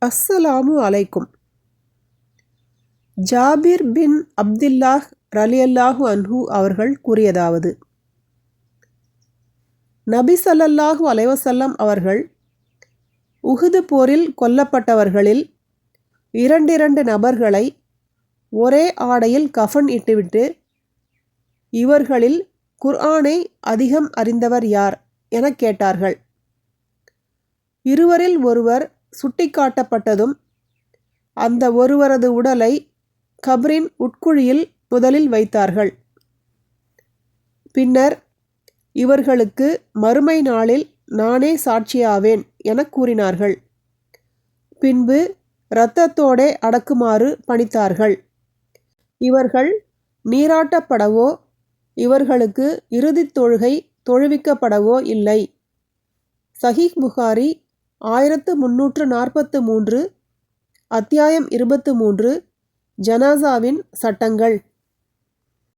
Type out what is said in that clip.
அஸ்ஸலாமு அலைக்கும். ஜாபிர் பின் அப்துல்லாஹ் ரலியல்லாஹு அன்ஹு அவர்கள் கூறியதாவது, நபி ஸல்லல்லாஹு அலைஹி வஸல்லம் அவர்கள் உஹுது போரில் கொல்லப்பட்டவர்களில் இரண்டிரண்டு நபர்களை ஒரே ஆடையில் கஃன் இட்டுவிட்டு, இவர்களில் குர்ஆனை அதிகம் அறிந்தவர் யார் எனக் கேட்டார்கள். இருவரில் ஒருவர் சுட்டிக்காட்டப்பட்டதும் அந்த ஒருவரது உடலை கபரின் உட்குழியில் முதலில் வைத்தார்கள். பின்னர் இவர்களுக்கு மறுமை நாளில் நானே சாட்சியாவேன் எனக் கூறினார்கள். பின்பு இரத்தத்தோடே அடக்குமாறு பணித்தார்கள். இவர்கள் நீராட்டப்படவோ இவர்களுக்கு இறுதித் தொழுகை தொழுவிக்கப்படவோ இல்லை. சஹீஹ் புகாரி 1343, அத்தியாயம் 23, ஜனாசாவின் சட்டங்கள்.